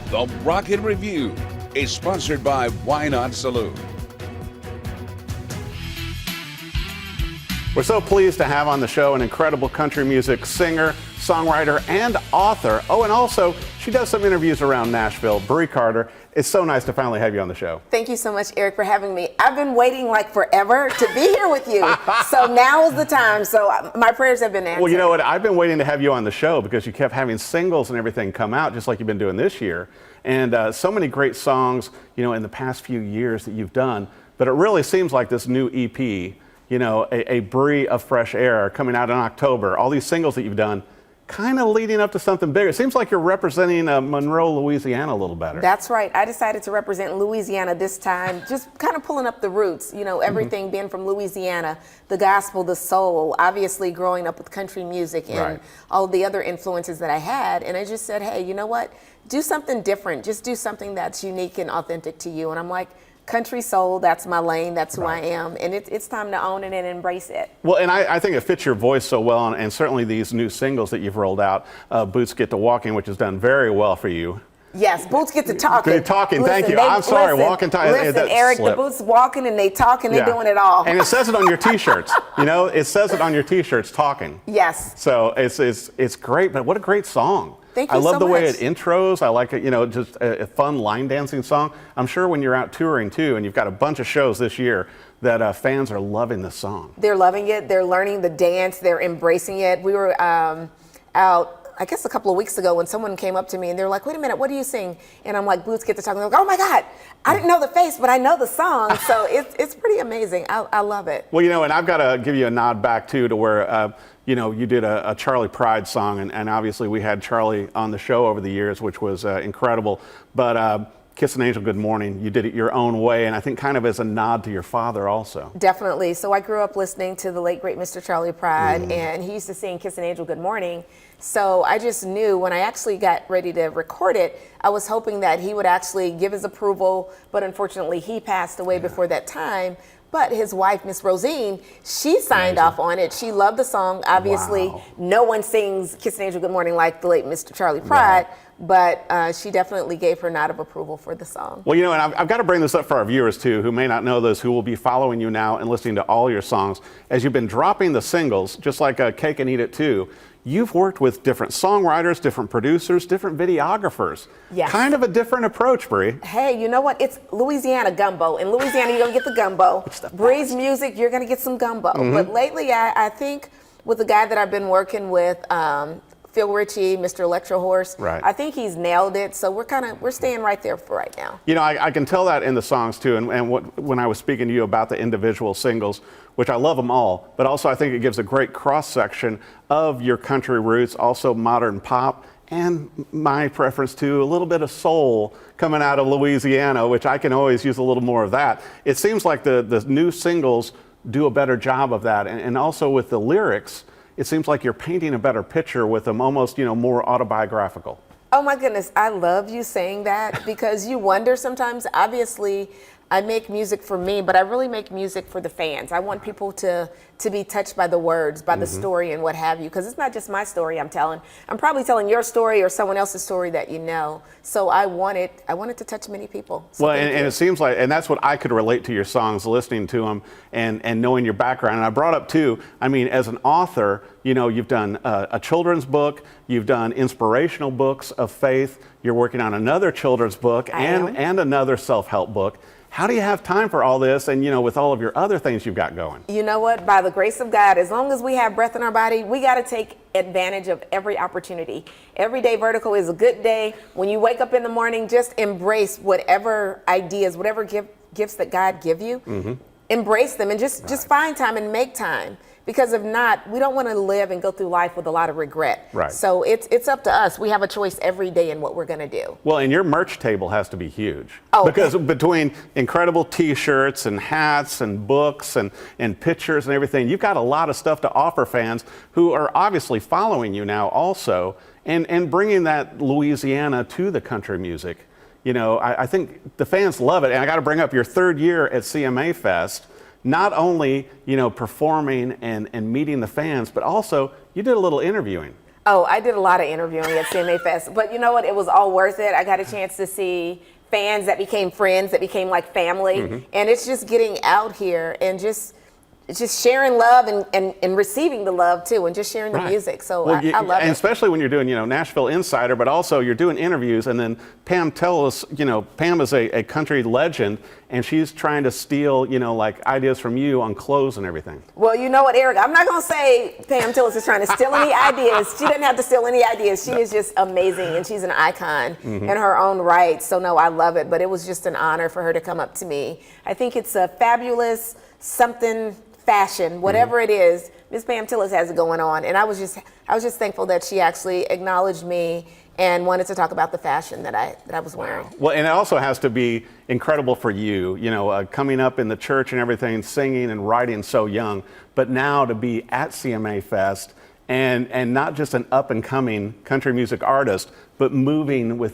The Rocket Review is sponsored by Why Not Saloon. We're so pleased to have on the show an incredible country music singer, songwriter, and author. Oh, and also, she does some interviews around Nashville. Brei Carter. It's so nice to finally have you on the show. Thank you so much, Eric, for having me. I've been waiting like forever to be here with you. So now is the time. So my prayers have been answered. Well, you know what? I've been waiting to have you on the show because you kept having singles and everything come out, just like you've been doing this year. And so many great songs, you know, in the past few years that you've done. But it really seems like this new EP, you know, a Brei of Fresh Air coming out in October, all these singles that you've done, kind of leading up to something bigger. It seems like you're representing Monroe, Louisiana a little better. That's right. I decided to represent Louisiana this time, just kind of pulling up the roots, you know, everything being from Louisiana, the gospel, the soul, obviously growing up with country music and all the other influences that I had. And I just said, hey, you know what? Do something different. Just do something that's unique and authentic to you. And I'm like, country soul, that's my lane, that's who I am, and it's time to own it and embrace it. Well, and I think it fits your voice so well, and certainly these new singles that you've rolled out, Boots Get to Walking, which has done very well for you. Yes, boots get to talking. They're talking, listen, thank you. I'm sorry, walking time. Listen, Eric, the boots walking and they talking, they're doing it all. And it says it on your t-shirts, you know, it says it on your t-shirts, talking. Yes. So it's great, but what a great song. Thank you I love so the way much. it intros. I like it, you know, just a fun line dancing song. I'm sure when you're out touring too, and you've got a bunch of shows this year, that fans are loving this song. They're loving it. They're learning the dance. They're embracing it. We were out, I guess a couple of weeks ago when someone came up to me and they're like, wait a minute, what do you sing? And I'm like, Boots Get to Talking. They're like, oh my God, I didn't know the face, but I know the song. So it's pretty amazing. I love it. Well, you know, and I've got to give you a nod back too to where, you know, you did a Charlie Pride song, and obviously we had Charlie on the show over the years, which was incredible. But Kiss an Angel Good Morning, you did it your own way, and I think kind of as a nod to your father also. Definitely. So I grew up listening to the late, great Mr. Charlie Pride, and he used to sing Kiss an Angel Good Morning. So I just knew when I actually got ready to record it, I was hoping that he would actually give his approval, but unfortunately he passed away before that time. But his wife, Miss Rosine, she signed off on it. She loved the song. Obviously, no one sings Kiss an Angel Good Morning like the late Mr. Charlie Pride, but she definitely gave her nod of approval for the song. Well, you know, and I've got to bring this up for our viewers too, who may not know this, who will be following you now and listening to all your songs. As you've been dropping the singles, just like Cake and Eat It Too, you've worked with different songwriters, different producers, different videographers. Yes. Kind of a different approach, Brei. Hey, you know what? It's Louisiana gumbo. In Louisiana, you're going to get the gumbo. Brei's music, you're going to get some gumbo. But lately, I think with the guy that I've been working with, Phil Ritchie, Mr. Electro Horse, I think he's nailed it. So we're staying right there for right now. You know, I can tell that in the songs too, and when I was speaking to you about the individual singles, which I love them all, but also I think it gives a great cross-section of your country roots, also modern pop, and my preference to a little bit of soul coming out of Louisiana, which I can always use a little more of that. It seems like the new singles do a better job of that, and also with the lyrics, it seems like you're painting a better picture with them, almost, you know, more autobiographical. Oh my goodness, I love you saying that because you wonder sometimes, obviously, I make music for me, but I really make music for the fans. I want people to be touched by the words, by the story and what have you, because it's not just my story I'm telling. I'm probably telling your story or someone else's story that you know. So I want it to touch many people. So well, and it seems like, and that's what I could relate to your songs, listening to them and knowing your background. And I brought up too, I mean, as an author, you know, you've done a children's book, you've done inspirational books of faith, you're working on another children's book and another self-help book. How do you have time for all this and, you know, with all of your other things you've got going? You know what? By the grace of God, as long as we have breath in our body, we got to take advantage of every opportunity. Every day vertical is a good day. When you wake up in the morning, just embrace whatever ideas, whatever gifts that God give you. Embrace them and just find time and make time. Because if not, we don't want to live and go through life with a lot of regret. Right. So it's up to us. We have a choice every day in what we're going to do. Well, and your merch table has to be huge. Oh, because between incredible t-shirts and hats and books and pictures and everything, you've got a lot of stuff to offer fans who are obviously following you now also and bringing that Louisiana to the country music. You know, I think the fans love it. And I got to bring up your third year at CMA Fest. Not only, you know, performing and meeting the fans, but also you did a little interviewing. Oh, I did a lot of interviewing at CMA Fest, but you know what? It was all worth it. I got a chance to see fans that became friends, that became like family, and it's just getting out here and just sharing love and receiving the love too, and just sharing the music. So well, I love it. And especially when you're doing, Nashville Insider, but also you're doing interviews, and then Pam tells us, Pam is a country legend, and she's trying to steal, like ideas from you on clothes and everything. Well, you know what, Eric? I'm not going to say Pam Tillis is trying to steal any ideas. She doesn't have to steal any ideas. She is just amazing, and she's an icon in her own right. So, no, I love it. But it was just an honor for her to come up to me. I think it's a fabulous something fashion, whatever it is. Miss Pam Tillis has it going on. And I was just thankful that she actually acknowledged me and wanted to talk about the fashion that I was wearing. Well, and it also has to be incredible for you, coming up in the church and everything, singing and writing so young, but now to be at CMA Fest and not just an up and coming country music artist, but moving with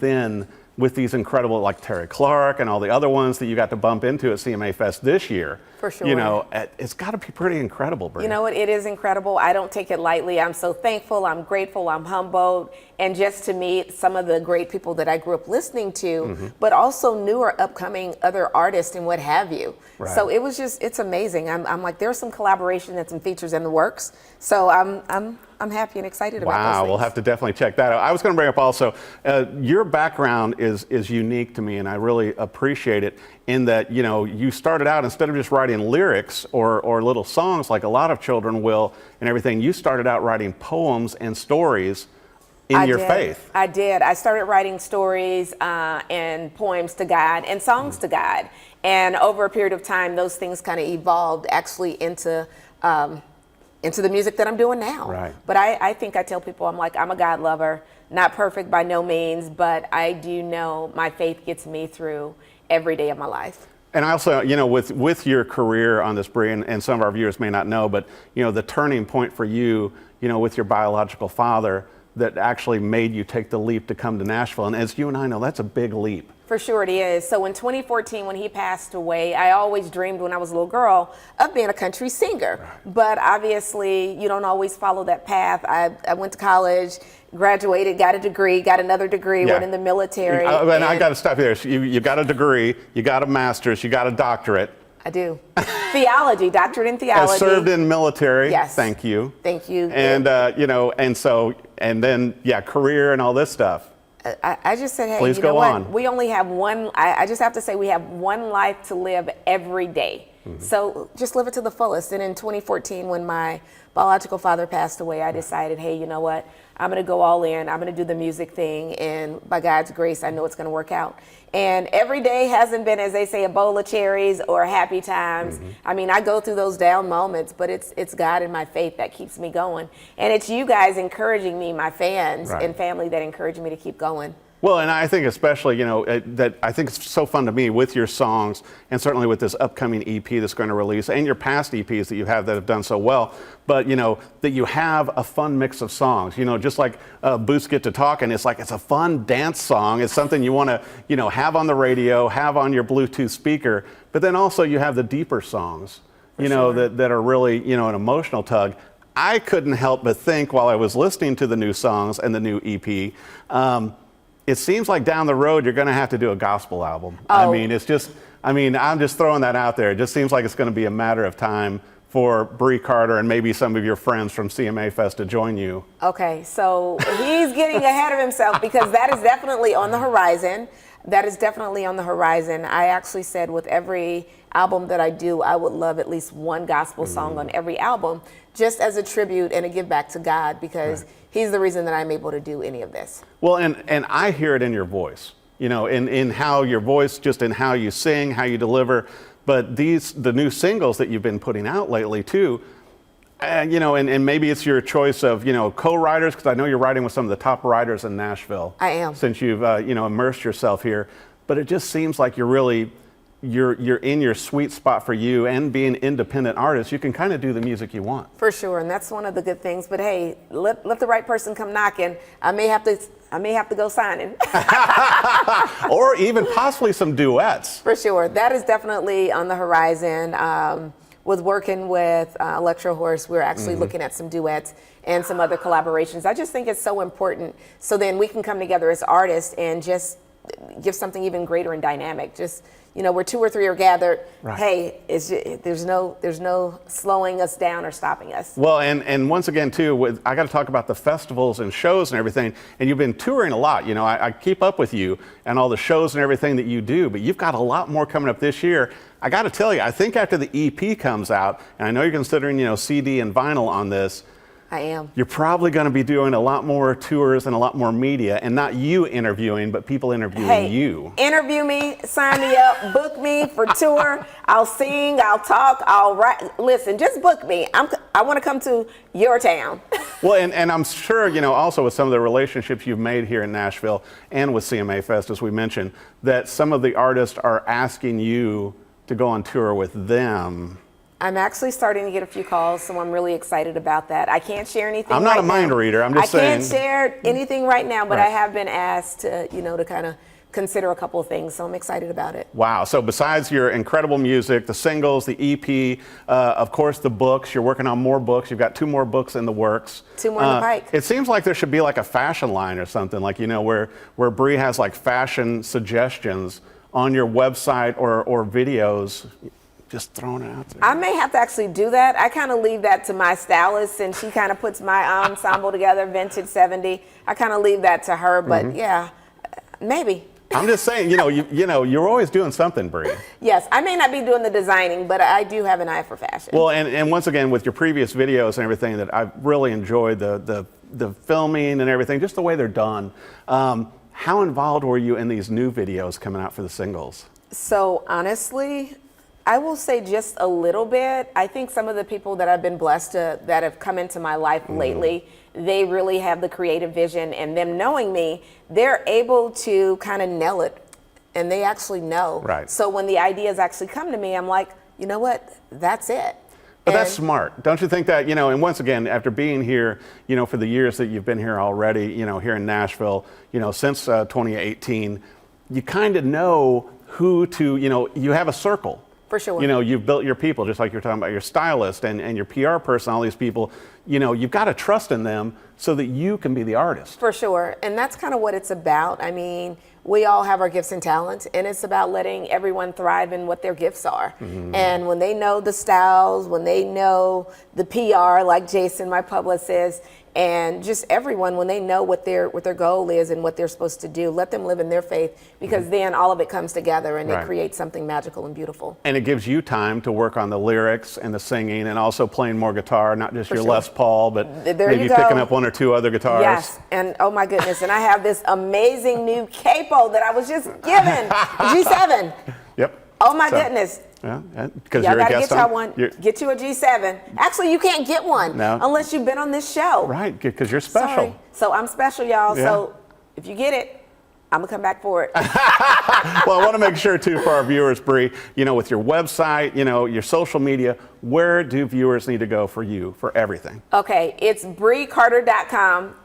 these incredible, like Terry Clark and all the other ones that you got to bump into at CMA Fest this year. For sure. It's got to be pretty incredible, Brei. You know what? It is incredible. I don't take it lightly. I'm so thankful. I'm grateful. I'm humbled. And just to meet some of the great people that I grew up listening to, but also newer, upcoming other artists and what have you. Right. So it was it's amazing. I'm like, there's some collaboration and some features in the works. So I'm happy and excited about those things. We'll have to definitely check that out. I was going to bring up also, your background is unique to me, and I really appreciate it in that, you started out, instead of just writing lyrics or little songs like a lot of children will and everything, you started out writing poems and stories in your faith. I did. I started writing stories and poems to God and songs to God. And over a period of time, those things kind of evolved actually into the music that I'm doing now. Right. But I think I tell people, I'm a God lover, not perfect by no means, but I do know my faith gets me through every day of my life. And I also, with your career on this, Brei, and some of our viewers may not know, but, the turning point for you, with your biological father that actually made you take the leap to come to Nashville. And as you and I know, that's a big leap. For sure it is. So in 2014, when he passed away, I always dreamed when I was a little girl of being a country singer. Right. But obviously, you don't always follow that path. I went to college, graduated, got a degree, got another degree, went in the military. And I got to stop you there. So you got a degree, you got a master's, you got a doctorate. I do. Theology, doctorate in theology. I served in military. Yes. Thank you. Thank you. And, and then, career and all this stuff. I just said, hey, please go on. We only have one, I just have to say we have one life to live every day. So just live it to the fullest. And in 2014, when my biological father passed away, I decided, hey, you know what? I'm going to go all in. I'm going to do the music thing. And by God's grace, I know it's going to work out. And every day hasn't been, as they say, a bowl of cherries or happy times. I mean, I go through those down moments, but it's God and my faith that keeps me going. And it's you guys encouraging me, my fans and family, that encourage me to keep going. Well, and I think especially, that I think it's so fun to me with your songs, and certainly with this upcoming EP that's going to release, and your past EPs that you have that have done so well, but, that you have a fun mix of songs, just like Boots Get to Talking, it's like it's a fun dance song. It's something you want to, have on the radio, have on your Bluetooth speaker, but then also you have the deeper songs, that are really, an emotional tug. I couldn't help but think while I was listening to the new songs and the new EP, it seems like down the road you're going to have to do a gospel album. Oh. I'm just throwing that out there. It just seems like it's going to be a matter of time for Brei Carter and maybe some of your friends from CMA Fest to join you. Okay, so he's getting ahead of himself because that is definitely on the horizon. That is definitely on the horizon. I actually said with every album that I do, I would love at least one gospel song on every album, just as a tribute and a give back to God, because he's the reason that I'm able to do any of this. Well, and I hear it in your voice, in how your voice, just in how you sing, how you deliver. But the new singles that you've been putting out lately too, and maybe it's your choice of, co-writers, because I know you're writing with some of the top writers in Nashville. I am. Since you've, immersed yourself here. But it just seems like you're really, you're in your sweet spot for you, and being independent artists, you can kind of do the music you want. For sure, and that's one of the good things. But hey, let the right person come knocking. I may have to go signing. Or even possibly some duets. For sure, that is definitely on the horizon. with working with Electro Horse, we're actually looking at some duets and some other collaborations. I just think it's so important, so then we can come together as artists and just give something even greater and dynamic. Just, you know, where 2 or 3 are gathered, right. Hey, there's no slowing us down or stopping us. Well, and once again, too, I got to talk about the festivals and shows and everything. And you've been touring a lot. You know, I keep up with you and all the shows and everything that you do, but you've got a lot more coming up this year. I got to tell you, I think after the EP comes out, and I know you're considering, you know, CD and vinyl on this, I am. You're probably going to be doing a lot more tours and a lot more media, and not you interviewing, but people interviewing you. Interview me, sign me up, book me for tour. I'll sing, I'll talk, I'll write. Listen, just book me. I want to come to your town. Well, and I'm sure, you know, also with some of the relationships you've made here in Nashville and with CMA Fest, as we mentioned, that some of the artists are asking you to go on tour with them. I'm actually starting to get a few calls, so I'm really excited about that. I can't share anything. I'm not right a mind now. reader. I'm just saying. I can't share anything right now, but Right. I have been asked to, you know, to kind of consider a couple of things, so I'm excited about it. Wow. So besides your incredible music, the singles, the EP, of course, the books, you're working on more books. You've got 2 more books in the works. 2 more in the pike. It seems like there should be like a fashion line or something, like, you know, where Brei has like fashion suggestions on your website or videos. Just throwing it out there. I may have to actually do that. I kind of leave that to my stylist, and she kind of puts my ensemble together, vintage 70. I kind of leave that to her, but yeah, maybe. I'm just saying, you know, you're always doing something, Brei. Yes, I may not be doing the designing, but I do have an eye for fashion. Well, and once again, with your previous videos and everything, that I've really enjoyed the filming and everything, just the way they're done. How involved were you in these new videos coming out for the singles? So honestly, I will say just a little bit. I think some of the people that I've been blessed to, that have come into my life lately, they really have the creative vision, and them knowing me, they're able to kind of nail it, and they actually know. Right. So when the ideas actually come to me, I'm like, you know what, that's it. But that's smart. Don't you think that, you know, and once again, after being here, you know, for the years that you've been here already, you know, here in Nashville, you know, since 2018, you kind of know who to, you know, you have a circle. For sure. You know, you've built your people, just like you're talking about your stylist and your PR person, all these people, you know, you've got to trust in them so that you can be the artist. For sure. And that's kind of what it's about. I mean, we all have our gifts and talents, and it's about letting everyone thrive in what their gifts are. And when they know the styles, when they know the PR, like Jason, my publicist, and just everyone, when they know what their goal is and what they're supposed to do, let them live in their faith, because then all of it comes together and Right. it creates something magical and beautiful. And it gives you time to work on the lyrics and the singing, and also playing more guitar, not just your sure. Les Paul, but There maybe you go. picking up 1 or 2 other guitars. Yes, and oh my goodness, and I have this amazing new capo that I was just given, G7. Yep. Oh my So, goodness. Yeah, because Y'all you're a gotta guest get y'all on. one. You're- Get you a G7. Actually, you can't get one No. unless you've been on this show. Right, because you're special. Sorry. So I'm special, y'all. Yeah. So if you get it, I'm gonna come back for it. Well, I want to make sure too for our viewers, Brei, you know, with your website, you know, your social media, where do viewers need to go for you for everything? Okay, it's BreiCarter.com,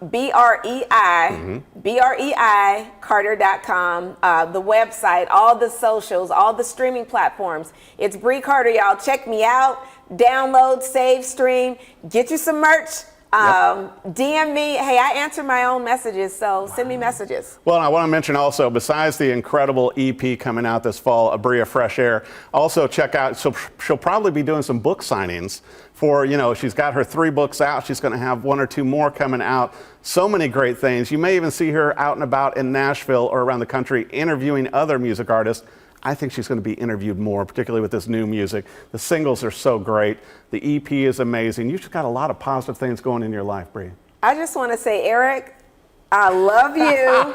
B-R-E-I Carter.com, the website, all the socials, all the streaming platforms. It's Brei Carter, y'all. Check me out, download, save, stream, get you some merch. DM me. Hey, I answer my own messages, so send me messages. Well, and I want to mention also, besides the incredible EP coming out this fall, Brei of Fresh Air, also check out, so she'll probably be doing some book signings for, you know, she's got her 3 books out. She's going to have 1 or 2 more coming out. So many great things. You may even see her out and about in Nashville or around the country interviewing other music artists. I think she's going to be interviewed more, particularly with this new music. The singles are so great. The EP is amazing. You've just got a lot of positive things going in your life, Brei. I just want to say, Eric, I love you.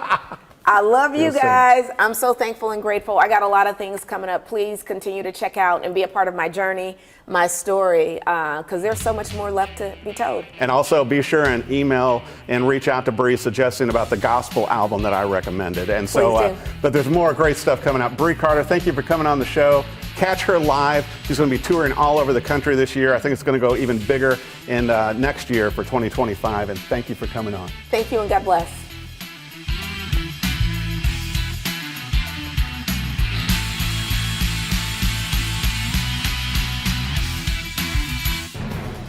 I love you guys. I'm so thankful and grateful. I got a lot of things coming up. Please continue to check out and be a part of my journey, my story, because there's so much more left to be told. And also be sure and email and reach out to Brei suggesting about the gospel album that I recommended. And so, Please do. but there's more great stuff coming up. Brei Carter, thank you for coming on the show. Catch her live. She's going to be touring all over the country this year. I think it's going to go even bigger in next year for 2025. And thank you for coming on. Thank you and God bless.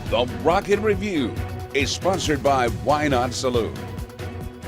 The Rocket Review is sponsored by Why Not Saloon.